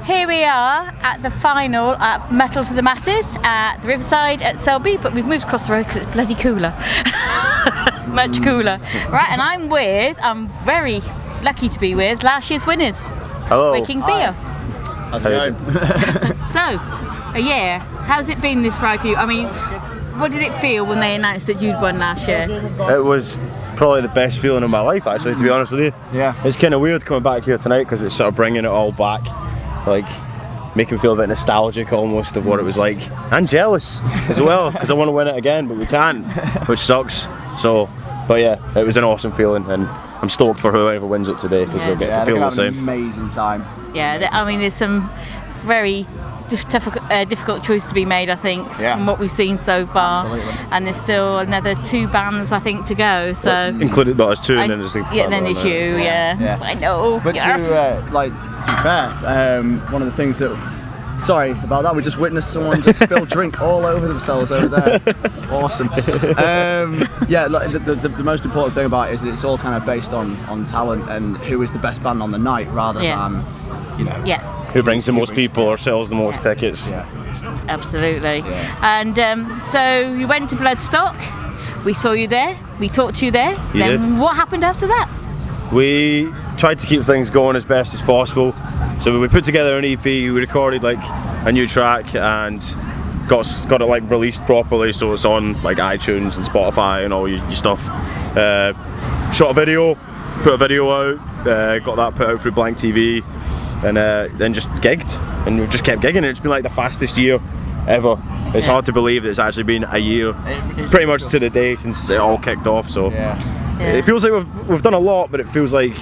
here we are at the final at Metal to the Masses at the Riverside at Selby, but we've moved across the road because it's bloody cooler. Much cooler. Right, and I'm very lucky to be with last year's winners. Hello. Waking Theo. How's it going? So, a year. How's it been this ride for you? I mean, what did it feel when they announced that you'd won last year? It was probably the best feeling of my life, actually, to be honest with you. Yeah. It's kind of weird coming back here tonight because it's sort of bringing it all back, like making me feel a bit nostalgic almost of what it was like, and jealous as well because I want to win it again, but we can't, which sucks. So, but yeah, it was an awesome feeling, and I'm stoked for whoever wins it today because they'll get to feel the same. Amazing time. Yeah, I mean, there's some very difficult choice to be made, I think, from what we've seen so far. Absolutely. And there's still another 2 bands, I think, to go. So included, but there's 2, and then there's then there's you. Yeah. I know. But yes. to be fair, one of the things that. Sorry about that. We just witnessed someone just spill drink all over themselves over there. Awesome. Yeah, like the most important thing about it is that it's all kind of based on talent and who is the best band on the night, rather than who brings the most people or sells the most tickets. Yeah. Absolutely. Yeah. And so you went to Bloodstock. We saw you there. We talked to you there. Then what happened after that? We tried to keep things going as best as possible. So we put together an EP. We recorded like a new track and got it like released properly. So it's on like iTunes and Spotify and all your stuff. Shot a video, put a video out. Got that put out through Blank TV. And then just gigged, and we've just kept gigging. It's been like the fastest year ever. It's hard to believe that it's actually been a year, pretty much to the day since it all kicked off. So it feels like we've done a lot, but it feels like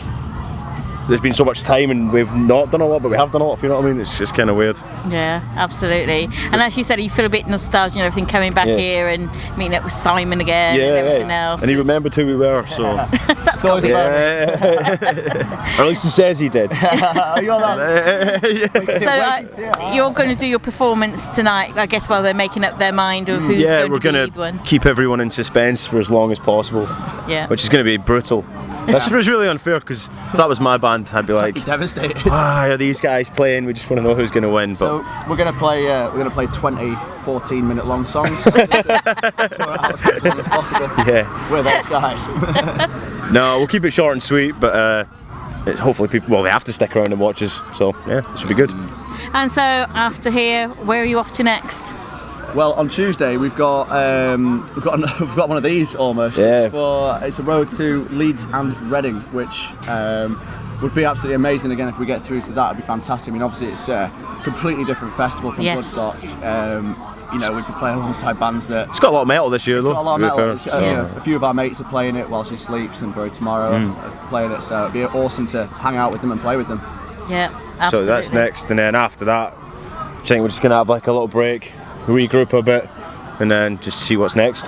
there's been so much time and we've not done a lot, but we have done a lot, if you know what I mean. It's just kind of weird. Yeah, absolutely. And as you said, you feel a bit nostalgic and everything coming back here and meeting up with Simon again and everything else. And he remembered who we were, so. That's got to be or at least he says he did. You're So you're going to do your performance tonight, I guess, while they're making up their mind of who's going to lead one. Keep everyone in suspense for as long as possible, which is going to be brutal. That's really unfair because if that was my band, I'd be like, devastated. Why are these guys playing? We just want to know who's going to win. So we're going to play 20 14-minute long songs as long as possible. Yeah, we're those guys. No, we'll keep it short and sweet, but it's hopefully people. They have to stick around and watch us. So yeah, it should be good. And so after here, where are you off to next? Well, on Tuesday we've got one of these almost. Yeah. It's a road to Leeds and Reading, which would be absolutely amazing again if we get through to that. It'd be fantastic. I mean, obviously it's a completely different festival from Bloodstock. You know, we'd be playing alongside bands that. It's got a lot of metal this year, though. Got a lot of metal. You know, a few of our mates are playing it while she sleeps, and Bro tomorrow are playing it. So it'd be awesome to hang out with them and play with them. Yeah, absolutely. So that's next, and then after that, I think we're just gonna have like a little break, regroup a bit, and then just see what's next,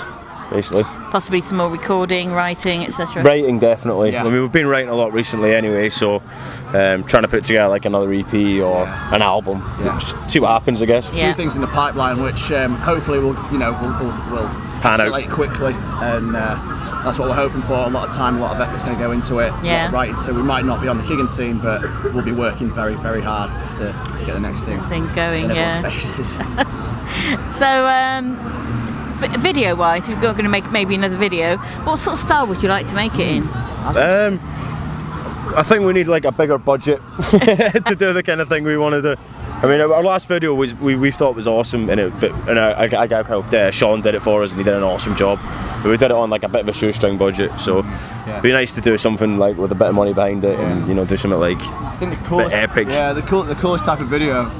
basically. Possibly some more recording, writing, etc. Writing, definitely. Yeah. I mean, we've been writing a lot recently anyway, so trying to put together like another EP or an album. Just see what happens, I guess. A few things in the pipeline which hopefully will pan out quickly, and that's what we're hoping for. A lot of time, a lot of effort's going to go into it. Yeah. Writing, so we might not be on the gigging scene, but we'll be working very, very hard to get the next thing going. in everyone's faces. So, video-wise, we're going to make maybe another video. What sort of style would you like to make it in? I think we need like a bigger budget to do the kind of thing we want to do. I mean, our last video was we thought was awesome, and a guy called Sean did it for us, and he did an awesome job. But we did it on like a bit of a shoestring budget, so it'd be nice to do something like with a bit of money behind it, and do something like I think the coolest, epic. Yeah, the coolest type of video.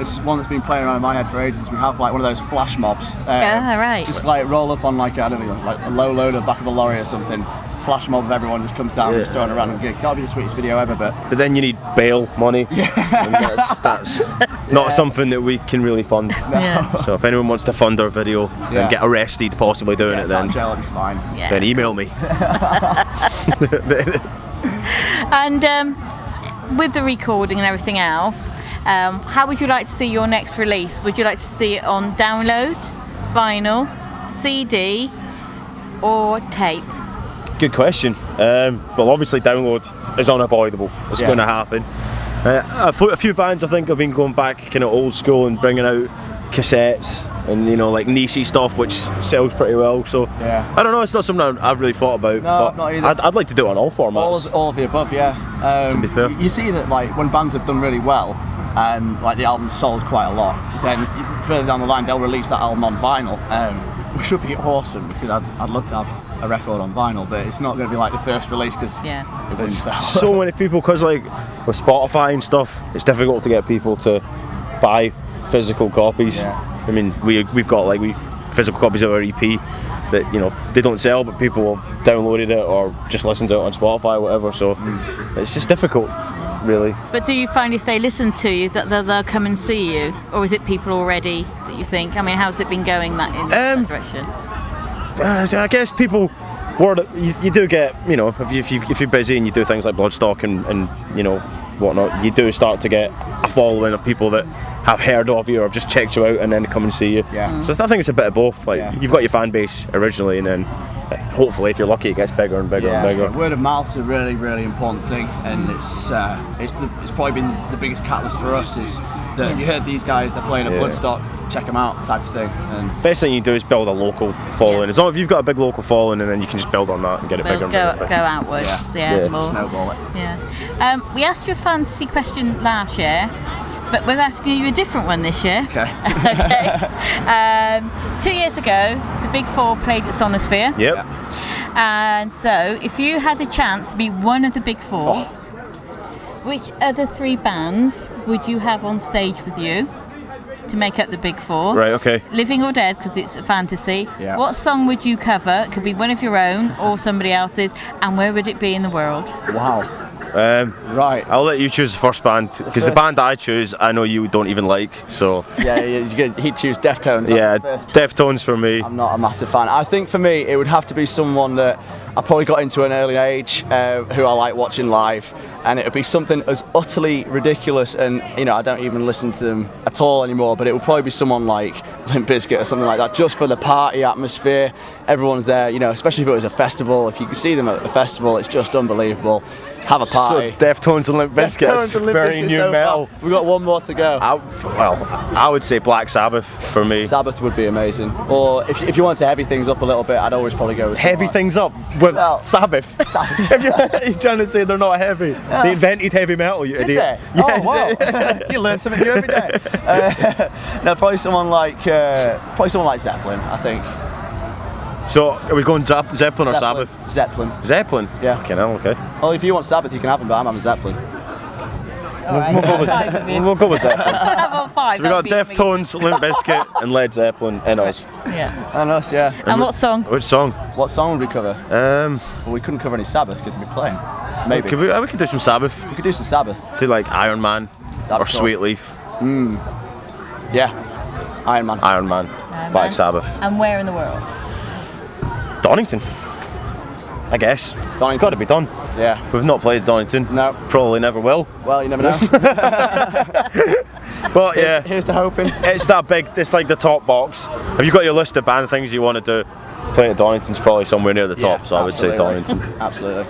It's one that's been playing around in my head for ages. We have like one of those flash mobs. Right. Just like roll up on like I don't know, like a low loader back of a lorry or something. Flash mob of everyone just comes down and just throwing a random gig. That'll be the sweetest video ever, but then you need bail money. And that's not something that we can really fund. No. So if anyone wants to fund our video and get arrested possibly doing it, then jail will be fine. Then email me. And with the recording and everything else, how would you like to see your next release? Would you like to see it on download, vinyl, CD, or tape? Good question. Well, obviously download is unavoidable. It's going to happen. A few bands I think have been going back kind of old school and bringing out cassettes and like nichey stuff which sells pretty well. So yeah. I don't know. It's not something I've really thought about. No, but not either. I'd like to do it on all formats. All of the above, yeah. To be fair, you see that like when bands have done really well and like the album's sold quite a lot, then further down the line they'll release that album on vinyl, which would be awesome because I'd love to have a record on vinyl, but it's not going to be like the first release because it wouldn't sell. So many people, because like with Spotify and stuff, it's difficult to get people to buy physical copies. Yeah. I mean, we've got like physical copies of our EP that they don't sell, but people have downloaded it or just listen to it on Spotify or whatever. So it's just difficult, really. But do you find if they listen to you that they'll come and see you, or is it people already that you think? I mean, how's it been going in that direction? I guess people. You do get, if you're busy and you do things like Bloodstock and whatnot, you do start to get a following of people that have heard of you or have just checked you out and then come and see you. Yeah. So I think it's a bit of both. You've got your fan base originally, and then hopefully, if you're lucky, it gets bigger and bigger and bigger. Word of mouth is a really, really important thing, and it's probably been the biggest catalyst for us. Is that you heard these guys, they're playing at Bloodstock, check them out, type of thing. And best thing you do is build a local following. As long as you've got a big local following, and then you can just build on that and get it bigger and bigger. Go outwards, more. Snowball it. Yeah. We asked you a fantasy question last year, but we're asking you a different one this year. Okay. Okay. 2 years ago, the Big Four played at Sonosphere. Yep. And so, if you had the chance to be one of the Big Four, which other 3 bands would you have on stage with you to make up the Big Four? Right, okay. Living or dead, because it's a fantasy. Yeah. What song would you cover? It could be one of your own or somebody else's, and where would it be in the world? Wow. Right. I'll let you choose the first band, because the band I choose, I know you don't even like, so... he'd choose Deftones. Deftones for me. I'm not a massive fan. I think for me, it would have to be someone that I probably got into an early age, who I like watching live, and it would be something as utterly ridiculous, and I don't even listen to them at all anymore, but it would probably be someone like Limp Bizkit or something like that, just for the party atmosphere. Everyone's there, especially if it was a festival. If you could see them at the festival, it's just unbelievable. Have a party. So Deftones and Limp Bizkit is very new metal. We've got one more to go. I would say Black Sabbath for me. Sabbath would be amazing. Or if you want to heavy things up a little bit, I'd always probably go with heavy things up with Sabbath. If you're trying to say they're not heavy, they invented heavy metal. You idiot. They? Yes. Oh wow! You learn something new every day. No, probably someone like Zeppelin, I think. So are we going Zeppelin or Sabbath? Zeppelin. Zeppelin? Yeah. Fucking hell, okay. Well, if you want Sabbath, you can have them, but I'm having Zeppelin. Alright, we'll go with Zeppelin. Have all 5. So we got Deftones, Limp Bizkit, and Led Zeppelin, and us. Yeah. And us, yeah. And what song? Which song? What song would we cover? Well, we couldn't cover any Sabbath because we'd be playing. Maybe. We could do some Sabbath. We could do some Sabbath. Do like Iron Man or Sweet Leaf. Yeah. Iron Man. Iron Man. Black Sabbath. And where in the world? Donington, I guess. It's got to be done. Yeah. We've not played Donington. No. Probably never will. Well, you never know. But yeah. Here's to hoping. It's that big, it's like the top box. Have you got your list of band things you want to do? Playing at Donington's probably somewhere near the top, so I would say Donington. Absolutely.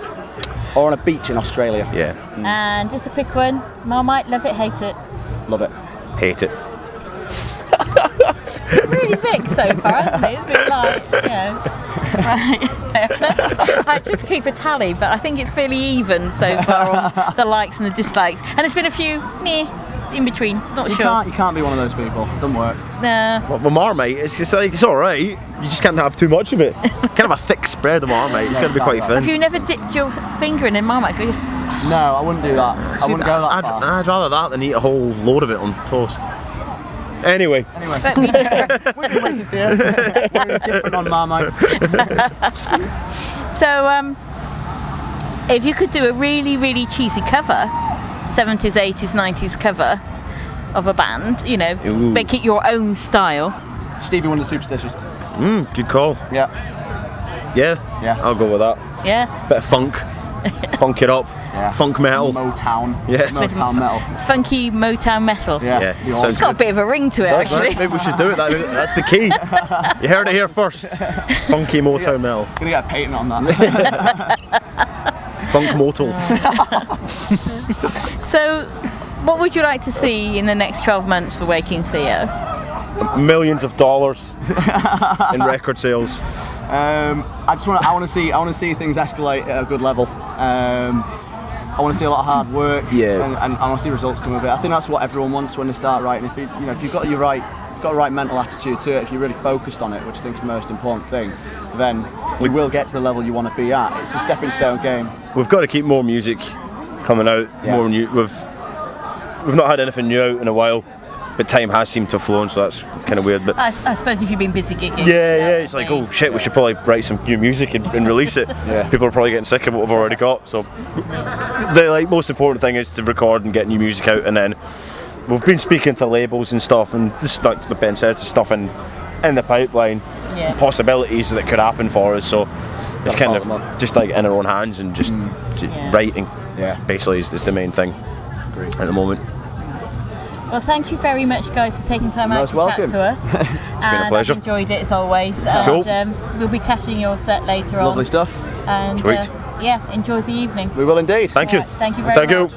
Or on a beach in Australia. Yeah. And just a quick one. Marmite, love it, hate it? Love it. Hate it. Really big so far, hasn't it? It's been like, right. I tried to keep a tally, but I think it's fairly even so far on the likes and the dislikes. And there's been a few in between, not sure. You can't be one of those people. Doesn't work. Nah. Well, Marmite, it's just like, it's alright. You just can't have too much of it. You can't have a thick spread of Marmite. It's got to be quite thin. Have you never dipped your finger in Marmite? Just... No, I wouldn't do that. I wouldn't go that far. I'd rather that than eat a whole load of it on toast. Anyway. We've been waiting there. We're different on Marmite. So, if you could do a really, really cheesy cover, 70s, 80s, 90s cover of a band, make it your own style. Stevie Wonder Superstitious. Good call. Yeah. Yeah? I'll go with that. Yeah. Bit of funk. Funk it up. Yeah. Funk metal. Motown. Yeah. Motown metal. Funky Motown metal. Yeah. It's got a bit of a ring to it, actually. Maybe we should do it. That's the key. You heard it here first. Funky Motown metal. Gonna get a patent on that. Funk Motel. So, what would you like to see in the next 12 months for Waking Theo? Millions of dollars in record sales. I want to see things escalate at a good level. I want to see a lot of hard work, and I want to see results come of it. I think that's what everyone wants when they start writing. If you've got the right mental attitude to it, if you're really focused on it, which I think is the most important thing, then we will get to the level you want to be at. It's a stepping stone game. We've got to keep more music coming out. More new. We've not had anything new out in a while, but time has seemed to have flown, so that's kind of weird. But I suppose if you've been busy gigging. Yeah, it's like, oh shit, we should probably write some new music and release it. People are probably getting sick of what we've already got. So the most important thing is to record and get new music out, and then we've been speaking to labels and stuff, and this, like Ben said, there's stuff in the pipeline, possibilities that could happen for us. So it's kind of just like in our own hands and just writing. Basically is the main thing at the moment. Well, thank you very much, guys, for taking time out to chat to us. It's been a pleasure. I've enjoyed it as always. Cool. And we'll be catching your set later on. Lovely stuff. And sweet. Enjoy the evening. We will indeed. Thank you. Right, thank you very much.